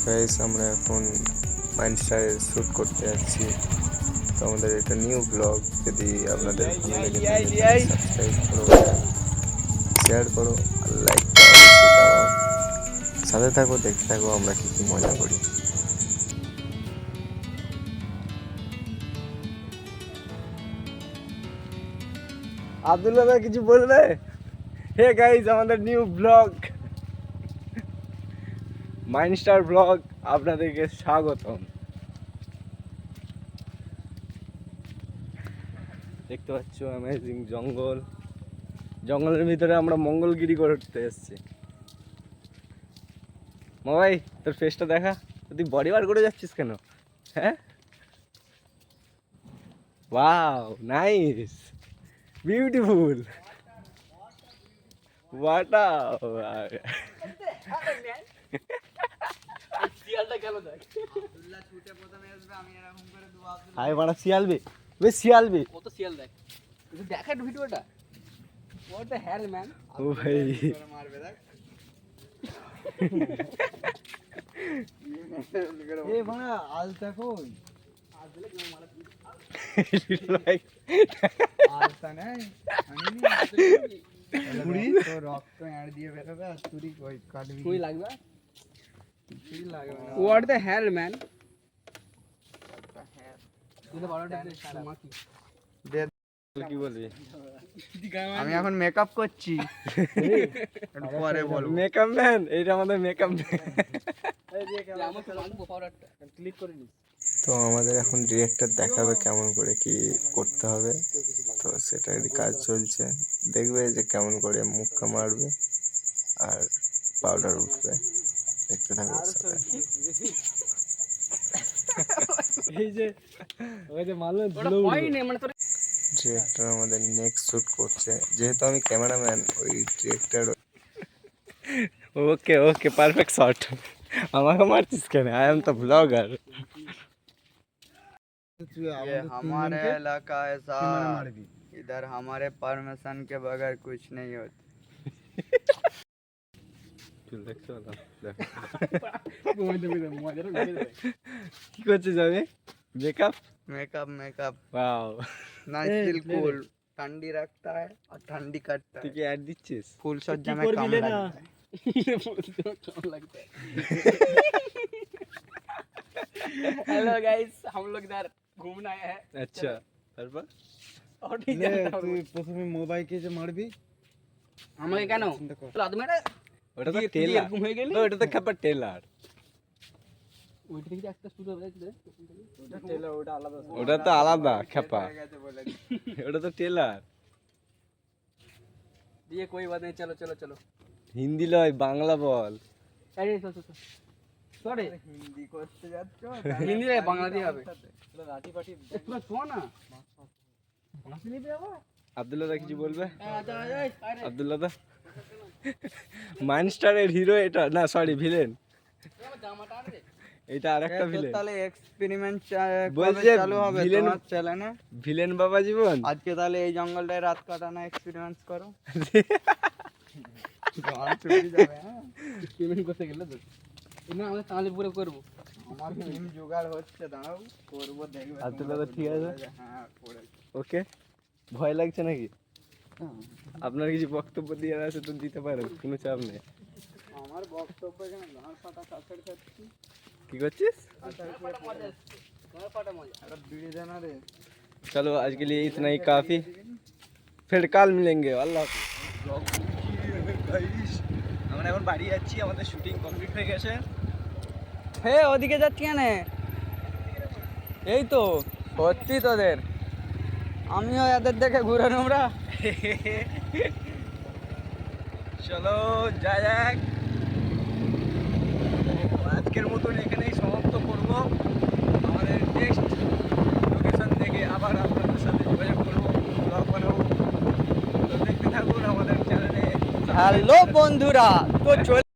Guys আমরা এখন মাইন্ডস্টারে shoot করতে যাচ্ছি। তো আমাদের এটা নিউ ব্লগ, যদি আপনাদের ভালো লেগে থাকে সাবস্ক্রাইব করো, শেয়ার করো আর লাইকটা অবশ্যই দাও। সাথে থাকো, দেখতে থাকো আমরা কি কি মজা করি। আব্দুল্লাহ ভাই কিছু বলবে? হে গাইস, আমাদের নিউ ব্লগ মাইন্ডস্টার ব্লগ আপনাদেরকে স্বাগতম। দেখতে পাচ্ছ অ্যামেজিং জঙ্গল, জঙ্গলের ভিতরে আমরা মঙ্গলগিরি করতে এসেছি। ভাই তোর ফেসটা দেখা, তুই বডি বার করে যাচ্ছিস কেন? হ্যাঁ, ওয়াও নাইস, বিউটিফুল, ওয়াটাও। হাই বাড়া শিয়ালবে, বেশ শিয়ালবে। কত শিয়াল দেখ, দেখা ভিডিওটা। What the hell man. ও ভাই মারবে দেখ। এ বাড়া আলতা কই? আজ দিলে কেউ মারা ভাই আলতা নাই। আমি তো রক্ত এড় দিয়ে বেরোবে আর তুই কই কাটবি। তুই লাগবে, তুই লাগবে। What the hell man. তুই তো বড়টা মাকি দে। কি বলবি? আমি এখন মেকআপ করছি, পরে বলবো। মেকআপ ম্যান, এইটা আমাদের মেকআপ ম্যান। ক্লিক করে নিস। তো আমাদের এখন ডিরেক্টর দেখাবে কেমন করে কি করতে হবে। তো সেটারই কাজ চলছে, দেখবে যে কেমন করে মুখটা মারবে আর পাউডার উঠবে। দেখতে থাকো সাথে। এই যে ওই যে মালুম ওটা হয়নি মানে তোর। ডিরেক্টর আমাদের নেক্সট শ্যুট করছে, যেহেতু আমি ক্যামেরাম্যান, ওই ডিরেক্টর। ওকে ওকে, পারফেক্ট শট। আমাকে মারছিস কেন? আই এম তো ব্লগার। ये हमारे इलाका ऐसा, इधर हमारे परमिशन के बगैर कुछ नहीं होता। কি করছিস? আমি makeup makeup makeup wow, Nycil cool ठंडी रखता है और ठंडी करता তুই है। কি অ্যাড দিচ্ছিস? फुल सज्जा में कम लगता है। हेलो गाइस, हम लोग इधर घूमने आए हैं। আচ্ছা, তারপর और नहीं जानता हूँ। তুই প্রথমে মোবাইলকে যে মারবি, আমাকে কেন আদমে ওটা তো দিয়ে টেলার, এরকম হয়ে গেলি? ওটা তো খাবার টেলার। ওইটা থেকে একটা শুরু হবে দেখতে। ওটা তো আলাদা খেপা, ওটা তো টেলার। ये कोई बात नहीं, चलो चलो चलो। হিন্দি লয়, বাংলা বল। अरे सो सॉरी, हिंदी করতে যাচ্ছ? হিন্দি রে বাংলা দিয়ে হবে। লাঠি পাটি একটু শোন না, বাঁশি নিতে যাবো। আব্দুল্লাহ দা কিছু বলবে? আরে আব্দুল্লাহ দা মাইন্ডস্টারের হিরো এটা, না সরি ভিলেন, জামাটা আনবে। এটা আরেকটা ভিলেন। তাহলে এক্সপেরিমেন্ট বলছে চালু হবে villain- তোমার চ্যানেলে। ভিলেন বাবা জীবন। আজকে তাহলে এই জঙ্গলটায় রাত কাটানো এক্সপেরিমেন্ট করো। এক্সপেরিমেন্ট করতে গেলে তো এমনি আমরা তাহলে পুরো করবো। আমার টিম জোগাড় হচ্ছে, দাঁড়াও করবো, দেখবে। আব্দুল্লাহ দা ঠিক আছে? হ্যাঁ করে। ওকে, ভয় লাগছে নাকি? আপনার কিছু বক্তব্য দিয়ে আছে তো দিতে পারেন, কোনো চাপ নেই। আমার বক্তব্য এখানে গান ফাটা কাছের খাচ্ছি। কি করছিস? একটা বিড়ি দেনা রে। चलो आज के लिए इतना ही काफ़ी, फिर कल मिलेंगे। আল্লাহ আমরা এখন বাড়ি যাচ্ছি, আমাদের শুটিং কমপ্লিট হয়ে গেছে। হে ওদিকে যাচ্ছি কেন? এই তো সত্যি তোদের, আমিও এদের দেখে ঘুরে নোংরা। চলো যা যাক, আজকের মতন এখানেই সমাপ্ত করব। আমাদের নেক্সট লোকেশন থেকে আবার আপনাদের সাথে যোগাযোগ করবো, ব্লগ বানাবো। তো দেখতে থাকুন আমাদের চ্যানেলে। হ্যালো বন্ধুরা, তো চলে